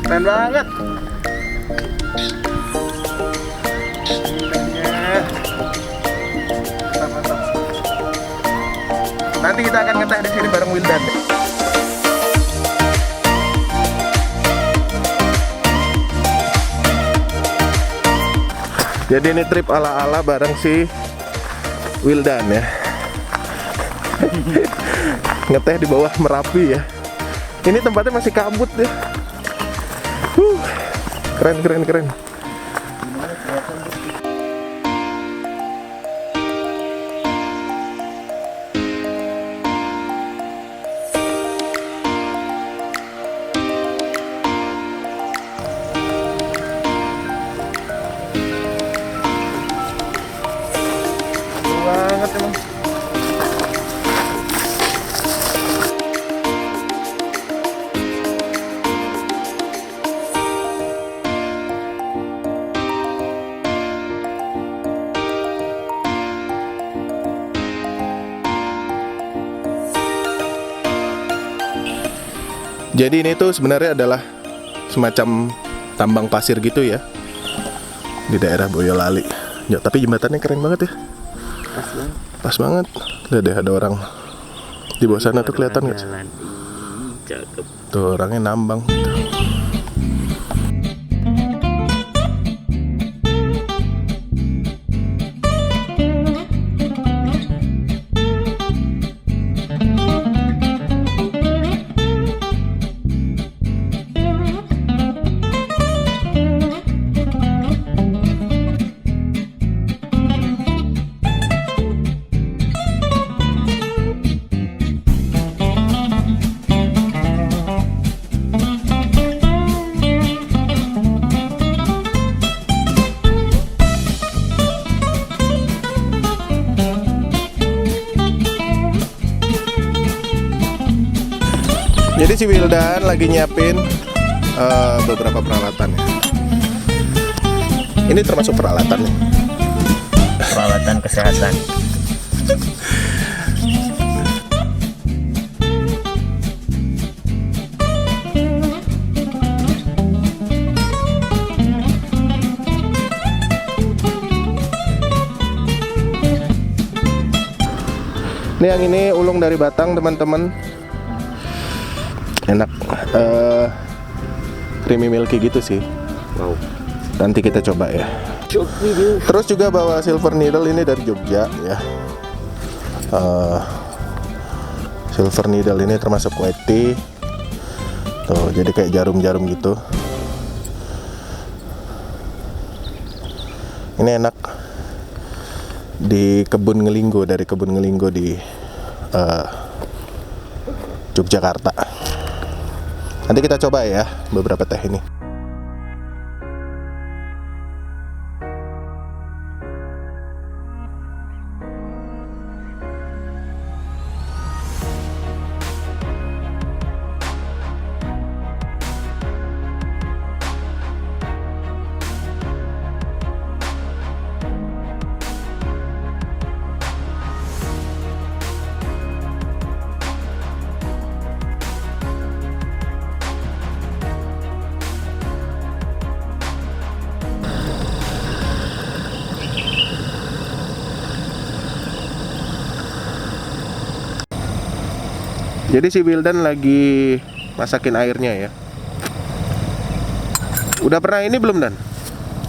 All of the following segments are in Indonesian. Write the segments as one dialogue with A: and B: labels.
A: Keren banget. Mantap. Nanti kita akan ngeteh di sini bareng Wildan. Jadi ini trip ala-ala bareng si Wildan ya. Ngeteh di bawah Merapi ya. Ini tempatnya masih kabut ya. Keren. Banget emang. Jadi ini tuh sebenarnya adalah semacam tambang pasir gitu ya di daerah Boyolali. Ya, tapi jembatannya keren banget ya. Pas banget. Lihat deh ada orang di bawah sana tuh, kelihatan nggak? Tuh orangnya nambang. Jadi si Wildan lagi nyiapin beberapa peralatan ya. Ini termasuk peralatan nih.
B: Peralatan kesehatan.
A: Ini yang ini ulung dari Batang teman-teman. Enak, creamy milky gitu sih.
B: Wow.
A: Nanti kita coba ya. Terus juga bawa silver needle ini dari Jogja ya. Silver needle ini termasuk white tea. Tuh, jadi kayak jarum-jarum gitu. Ini enak di kebun Ngelinggo, dari kebun Ngelinggo di Yogyakarta. Nanti kita coba ya beberapa teh ini. Jadi si Wildan lagi masakin airnya ya. Udah pernah ini belum, Dan?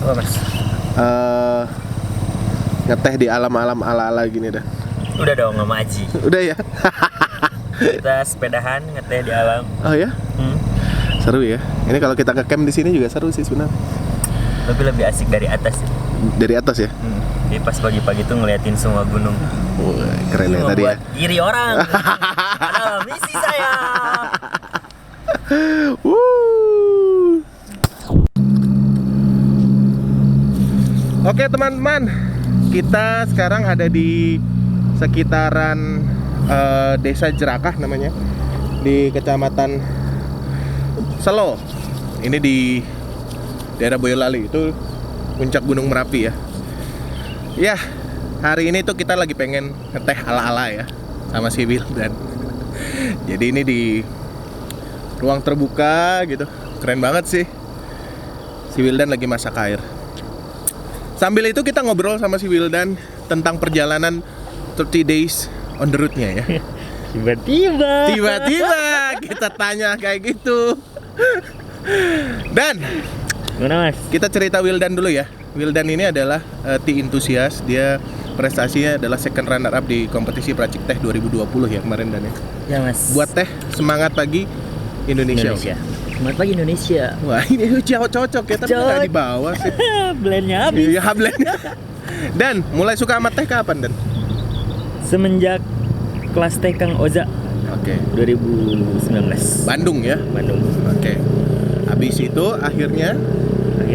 B: Apa, Mas?
A: Ngeteh di alam-alam ala-ala gini, Dan?
B: Udah dong sama Aji.
A: Udah ya?
B: Kita sepedahan ngeteh di alam.
A: Oh ya? Seru ya. Ini kalau kita ke camp di sini juga seru sih sebenarnya.
B: Tapi lebih asik dari atas ya.
A: Dari atas ya?
B: Jadi pas pagi-pagi tuh ngeliatin semua gunung.
A: Keren ya tadi ya.
B: Iri orang. Adalah misi saya.
A: Oke teman-teman, kita sekarang ada di sekitaran Desa Jerakah namanya, di Kecamatan Selo. Ini di daerah Boyolali, itu puncak Gunung Merapi ya. Ya, hari ini tuh kita lagi pengen ngeteh ala-ala ya. sama si Wildan. Jadi ini di ruang terbuka gitu. Keren banget sih. Si Wildan lagi masak air. Sambil itu kita ngobrol sama si Wildan tentang perjalanan 30 days on the road-nya ya. Tiba-tiba kita tanya kayak gitu. Dan
B: Gimana Mas?
A: kita cerita Wildan dulu ya. Wildan ini adalah tea enthusiast. Dia prestasinya adalah second runner up di kompetisi Peracik Teh 2020 ya kemarin Dan ya.
B: Ya Mas.
A: Buat teh semangat pagi Indonesia.
B: Selamat pagi Indonesia.
A: Wah ini cocok ya, tapi nggak di bawah sih.
B: Blendnya habis.
A: Iya blendnya. Dan mulai suka sama teh kapan Dan?
B: Semenjak kelas teh Kang Oza
A: Oke.
B: 2019.
A: Bandung ya.
B: Bandung.
A: Oke. Habis itu akhirnya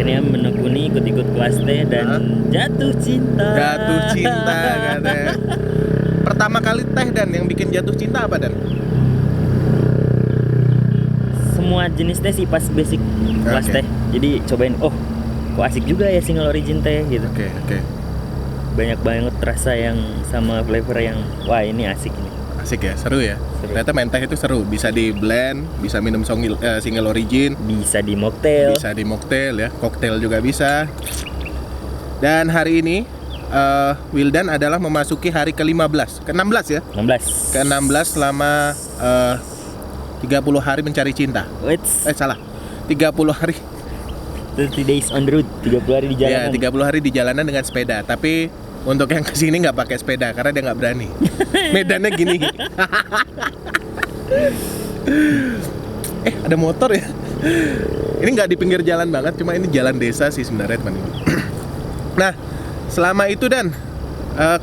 B: Menekuni ikut-ikut kelas teh dan jatuh cinta.
A: jatuh cinta katanya. Pertama kali teh Dan yang bikin jatuh cinta apa Dan?
B: Semua jenis teh sih pas basic kelas
A: Oke.
B: teh. Jadi cobain, oh kok asik juga ya single origin teh gitu.
A: Oke.
B: Banyak banget rasa yang sama flavor yang wah ini asik ini.
A: Asik ya, seru ya.
B: Seru.
A: Ternyata main teh itu seru. Bisa di blend, bisa minum single origin,
B: Bisa di mocktail.
A: bisa di mocktail ya, koktail juga bisa. Dan hari ini Wildan adalah memasuki hari ke-15, ke-16 ya.
B: 16.
A: Ke-16 selama 30 hari mencari cinta.
B: Wits.
A: Salah. 30 hari.
B: 30 days on the road, 30 hari di
A: Ya,
B: jalanan.
A: 30 hari di jalanan dengan sepeda. Tapi untuk yang kesini nggak pakai sepeda karena dia nggak berani. Medannya gini. Ada motor ya. Ini nggak di pinggir jalan banget, cuma ini jalan desa sih sebenarnya teman-teman. Nah, selama itu Dan,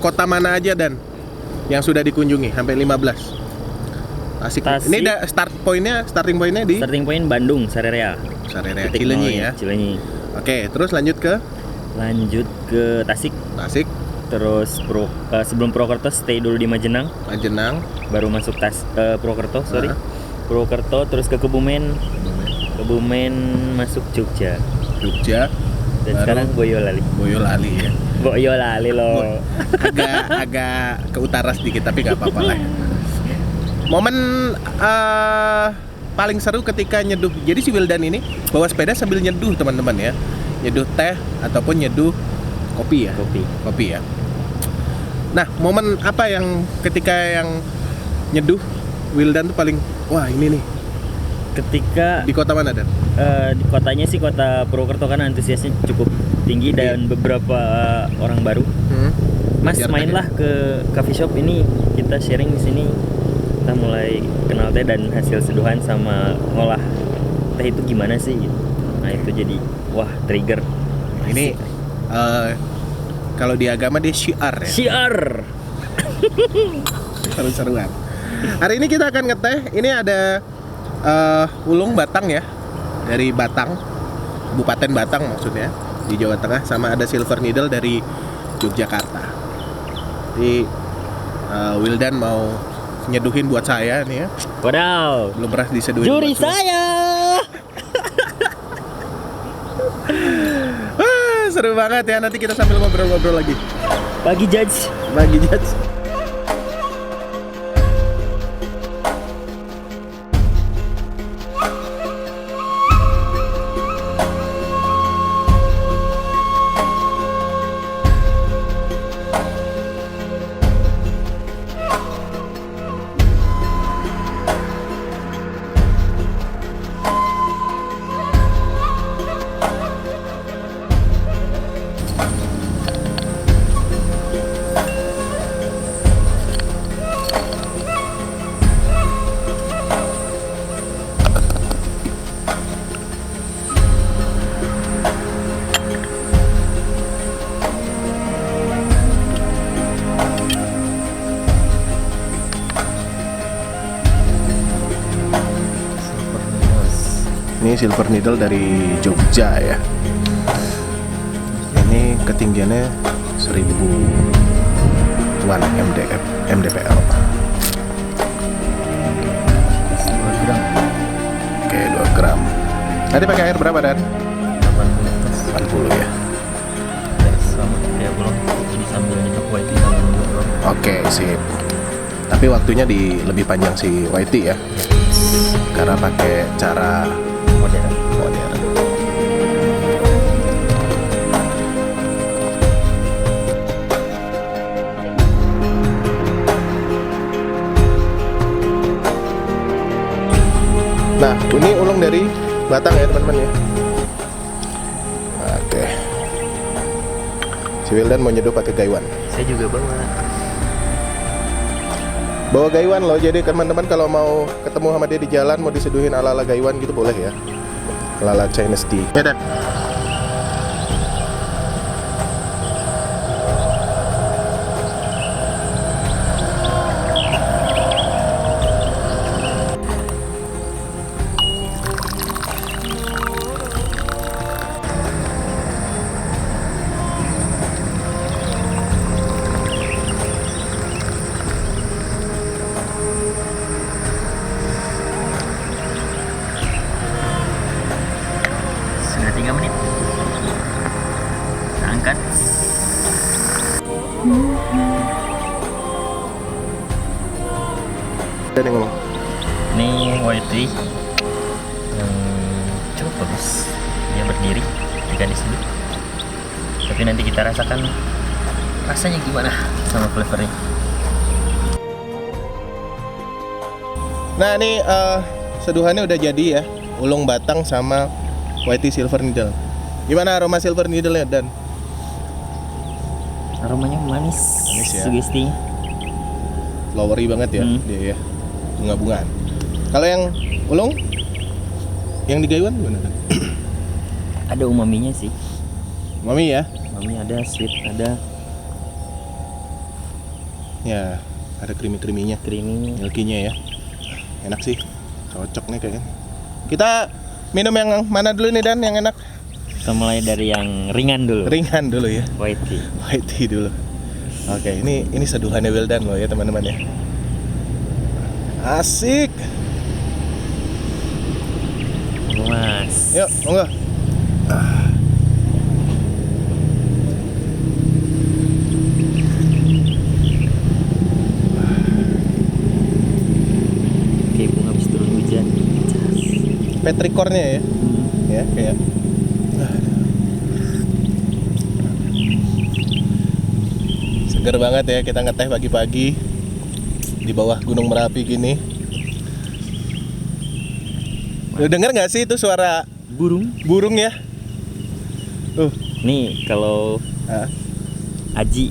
A: kota mana aja Dan yang sudah dikunjungi sampai 15? Tasik.
B: Tasik.
A: Ini starting pointnya di
B: Starting point Bandung, Sarerea.
A: Sarerea
B: Titik
A: Cileunyi
B: nol
A: ya.
B: Cileunyi.
A: Oke, terus lanjut ke
B: Lanjut ke Tasik,
A: Tasik,
B: terus sebelum Purwokerto stay dulu di Majenang,
A: Majenang,
B: baru masuk Purwokerto, sorry.
A: Nah.
B: Purwokerto terus ke Kebumen masuk Jogja.
A: Jogja,
B: Dan
A: baru
B: sekarang Boyolali.
A: Boyolali ya.
B: Boyolali loh.
A: agak ke utara sedikit tapi nggak apa-apa lah. Momen paling seru ketika nyeduh. Jadi si Wildan ini bawa sepeda sambil nyeduh teman-teman ya. Nyeduh teh ataupun nyeduh kopi ya. Kopi ya. Nah, momen apa yang ketika yang nyeduh Wildan tuh paling wah ini nih
B: Ketika
A: di kota mana Dan?
B: di kotanya sih kota Purwokerto kan antusiasnya cukup tinggi dan beberapa orang baru. Mas
A: Biar
B: mainlah ke coffee shop ini, kita sharing di sini. Kita mulai kenal teh dan hasil seduhan sama ngolah teh itu gimana sih gitu. Nah itu jadi wah trigger.
A: Ini kalau di agama dia syiar ya.
B: Syiar.
A: Seru-seruan. Hari ini kita akan ngeteh. Ini ada Ulung Batang ya, dari Batang, Kabupaten Batang maksudnya di Jawa Tengah, sama ada Silver Needle dari Yogyakarta. Jadi Wildan mau nyeduhin buat saya nih ya.
B: Wadaw.
A: Belum pernah diseduhin.
B: Juri
A: buat
B: saya.
A: Seru banget ya, nanti kita sambil ngobrol-ngobrol lagi.
B: Pagi judge.
A: Bagi judge. Ini Silver Needle dari Jogja ya. Ini ketinggiannya 1000-an mdpl.
B: 2 gram.
A: Oke, 2 gram. Tadi pakai air berapa Dan? 80 ya.
B: Sama ya belum. Ini sambil nyetok white sambil nunggu.
A: Oke, sip. Kita Tapi waktunya lebih panjang si YT ya, karena pakai cara
B: Modern.
A: modern. Nah, ini ulung dari batang ya teman-teman ya. Oke. Si Wildan mau nyeduh pakai gaiwan.
B: Saya juga bawa.
A: Bawa gaiwan loh, jadi teman-teman kalau mau ketemu sama dia di jalan, mau diseduhin ala-ala gaiwan gitu boleh ya. Ala-ala Chinese tea. Ya, Dan.
B: Sudah 3 menit. Kita angkat.
A: Dan yang ngomong.
B: Ini white tea yang cukup bagus. Dia berdiri jika diseduh. Tapi nanti kita rasakan rasanya gimana sama flavornya.
A: Nah, ini seduhannya udah jadi ya. Ulung batang sama white tea silver needle. Gimana aroma silver needle-nya, Dan?
B: Aromanya manis,
A: Manis ya.
B: sugestinya.
A: Flowery banget ya dia ya. Bunga-bungaan. Kalau yang ulung yang di gaiwan gimana, Dan?
B: Ada umaminya sih.
A: Mami ya.
B: Umami ada, sweet ada,
A: Ya, ada creamy-creaminya.
B: creamy.
A: Milky-nya ya. Enak sih. Cocok nih kayaknya. Kita minum yang mana dulu nih, Dan, yang enak?
B: Kita mulai dari yang ringan dulu.
A: Ringan dulu ya.
B: White tea.
A: White tea dulu. Oke, ini seduhannya Wildan loh ya teman-teman ya. Asik.
B: Mas.
A: Yuk, monggo.
B: Kayak bunga habis turun hujan.
A: Petrikornya ya. Ya, kayak. Seger banget ya kita ngeteh pagi-pagi di bawah Gunung Merapi gini. Lu denger nggak sih itu suara
B: Burung.
A: burung ya?
B: Nih kalau
A: Ah,
B: Aji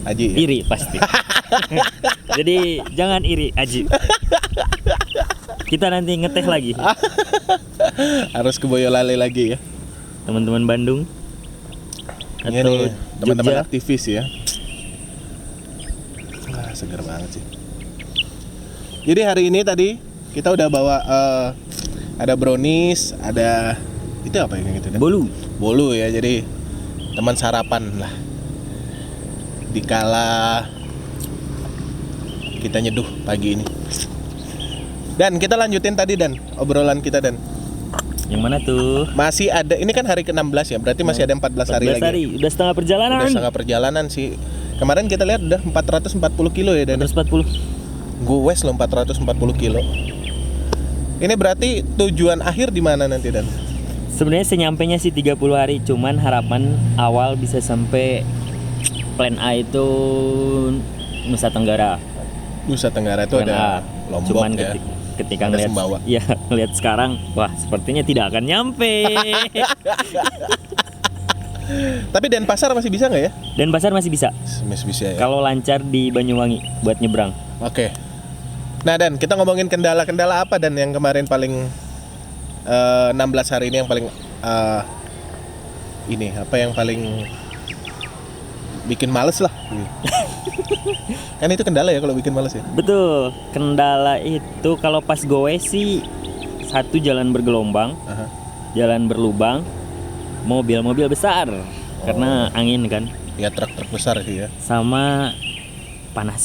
A: Aji. Ya?
B: iri pasti. Jadi jangan iri Aji. Kita nanti ngeteh lagi.
A: Harus ke Boyolali lagi ya.
B: Teman-teman Bandung
A: Ini
B: atau
A: nih, teman-teman
B: Jogja.
A: aktivis ya. Wah, seger banget sih. Jadi hari ini tadi kita udah bawa ada brownies, ada itu apa yang gitu? Dan?
B: Bolu.
A: Bolu ya. Jadi teman sarapan lah. Dikala kita nyeduh pagi ini. Dan kita lanjutin tadi, Dan, obrolan kita, Dan.
B: Yang mana tuh?
A: Masih ada, ini kan hari ke-16 ya, berarti masih ada 14 hari
B: 14
A: lagi.
B: hari. Udah setengah perjalanan.
A: Udah setengah perjalanan sih. Kemarin kita lihat udah 440 kilo ya, Dan.
B: 140.
A: Gue loh 440 kilo. Ini berarti tujuan akhir di mana nanti, Dan?
B: Sebenarnya senyampainya sih 30 hari, cuman harapan awal bisa sampai plan A itu Nusa Tenggara.
A: Nusa Tenggara itu
B: Plan
A: ada
B: A.
A: Lombok
B: Cuman
A: ya.
B: ketika
A: Ada
B: ngeliat,
A: Sumbawa.
B: ya ngeliat sekarang, wah sepertinya tidak akan nyampe.
A: Tapi Denpasar masih bisa nggak ya?
B: Denpasar masih bisa,
A: Masih bisa ya.
B: kalau lancar di Banyuwangi buat nyebrang.
A: Oke. Nah, Dan, kita ngomongin kendala-kendala apa, Dan, yang kemarin paling 16 hari ini yang paling ini apa yang paling bikin males lah. Kan itu kendala ya kalau bikin males ya.
B: Betul, kendala itu kalau pas goes sih satu jalan bergelombang,
A: Aha.
B: jalan berlubang, mobil-mobil besar karena angin kan,
A: Ya truk-truk besar sih ya.
B: sama panas.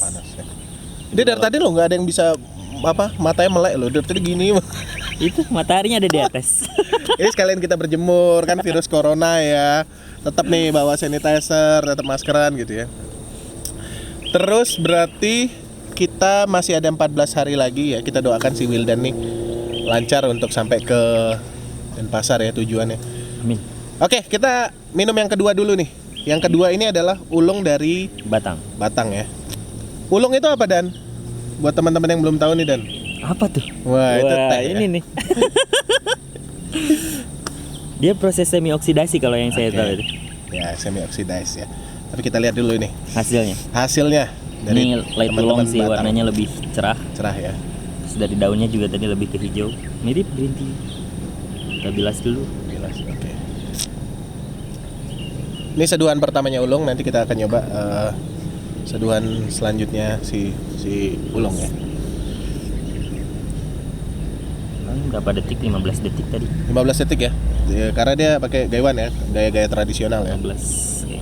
A: Panas ya. Dia dari tadi lo nggak ada yang bisa apa matanya melek lo. Dari tadi gini.
B: Itu mataharinya ada di atas.
A: Ini sekalian kita berjemur kan virus corona ya. Tetap nih bawa sanitizer, tetap maskeran gitu ya. Terus berarti kita masih ada 14 hari lagi ya. Kita doakan si Wildan nih lancar untuk sampai ke Denpasar ya tujuannya.
B: Amin.
A: Oke, kita minum yang kedua dulu nih. Yang kedua ini adalah ulung dari
B: Batang.
A: Batang ya. Ulung itu apa, Dan? Buat teman-teman yang belum tahu nih, Dan.
B: Apa tuh?
A: Wah, itu teh ya.
B: ini nih. Dia proses semi oksidasi kalau yang saya
A: Oke.
B: tahu itu.
A: Ya, semi oxidize ya. Tapi kita lihat dulu ini
B: Hasilnya.
A: hasilnya dari
B: Ini light ulong sih,
A: Batang.
B: warnanya lebih cerah.
A: Cerah ya.
B: Terus dari daunnya juga tadi lebih ke hijau. Mirip green tea. Kita bilas dulu.
A: Bilas, oke. Ini seduhan pertamanya ulung, nanti kita akan nyoba seduhan selanjutnya si ulung ya.
B: Berapa detik? 15 detik tadi.
A: 15 detik ya. Karena dia pakai gaiwan ya, gaya-gaya tradisional ya.
B: 15. Oke.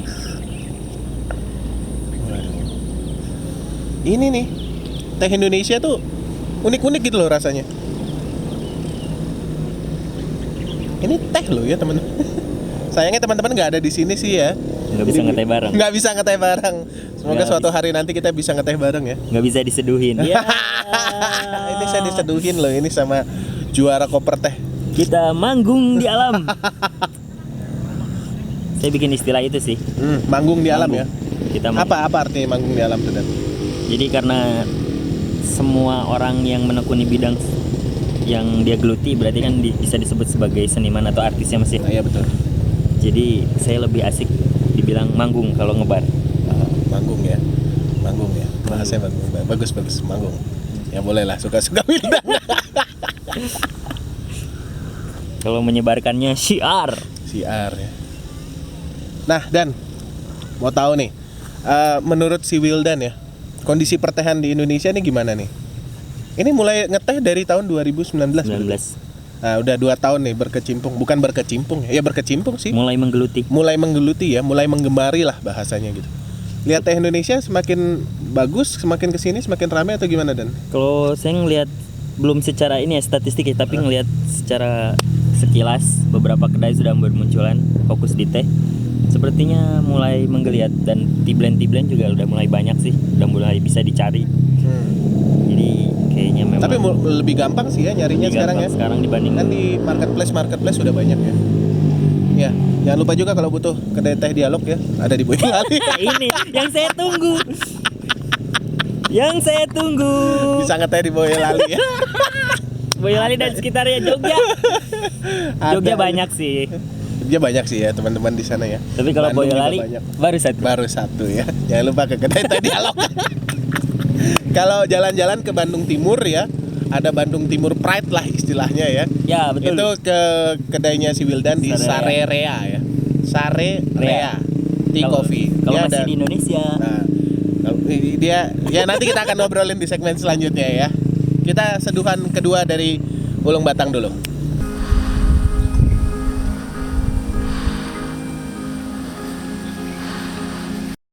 A: Ini nih, teh Indonesia tuh unik-unik gitu loh rasanya. Ini teh loh ya teman. Sayangnya teman-teman nggak ada di sini sih ya.
B: Nggak bisa ngeteh bareng.
A: Nggak bisa ngeteh bareng. Semoga
B: Nggak
A: suatu hari nanti kita bisa ngeteh bareng ya.
B: Nggak bisa diseduhin. Ya.
A: Ini saya diseduhin loh ini sama juara koper teh.
B: Kita manggung di alam. Saya bikin istilah itu sih.
A: Manggung di alam ya.
B: Kita
A: Apa artinya manggung di alam tuh, Dan?
B: Jadi karena semua orang yang menekuni bidang yang dia geluti berarti kan bisa disebut sebagai seniman atau artisnya masih.
A: Nah, iya betul.
B: Jadi saya lebih asik dibilang manggung kalau ngebar.
A: Manggung ya. Manggung ya. Bahasanya manggung. Bagus manggung. Ya boleh lah suka-suka Wildan.
B: Kalau menyebarkannya syiar.
A: Siar ya. Nah, Dan mau tahu nih, menurut si Wildan ya, kondisi pertehan di Indonesia nih gimana nih? Ini mulai ngeteh dari tahun 2019.
B: 19.
A: Nah, udah 2 tahun nih bukan berkecimpung ya, berkecimpung sih.
B: Mulai menggeluti.
A: Mulai menggeluti ya, mulai menggembari lah bahasanya gitu. Lihat teh Indonesia semakin bagus, semakin kesini semakin ramai atau gimana, Dan?
B: Kalau saya ngelihat belum secara ini ya statistik ya, tapi ngelihat secara sekilas beberapa kedai sudah bermunculan fokus di teh. Sepertinya mulai menggeliat dan tiblen juga udah mulai banyak sih, udah mulai bisa dicari. Jadi kayaknya memang
A: Tapi lebih gampang sih ya nyarinya
B: lebih
A: sekarang ya.
B: gampang sekarang dibanding
A: Kan di marketplace sudah banyak ya. Ya, jangan lupa juga kalau butuh kedai teh dialog ya, ada di Boyolali.
B: ini yang saya tunggu. Yang saya tunggu.
A: Bisa ngeteh di Boyolali ya.
B: Boyolali dan sekitarnya Jogja. Jogja
A: Ada.
B: banyak sih.
A: Dia banyak sih ya teman-teman di sana ya.
B: Tapi kalau
A: Bandung juga
B: Boyolali
A: banyak.
B: baru
A: Baru 1
B: satu.
A: ya. Jangan lupa ke kedai teh dialog. Kalau jalan-jalan ke Bandung Timur ya, ada Bandung Timur Pride lah istilahnya ya.
B: Ya betul.
A: Itu ke kedainya si Wildan di
B: Sarea.
A: Sarerea ya. Sarerea Tea
B: Kalau-
A: Coffee.
B: Kalau
A: Dia
B: masih
A: ada-
B: di Indonesia.
A: Nah, dia ya nanti kita akan ngobrolin di segmen selanjutnya ya. Kita seduhan kedua dari Ulung Batang dulu.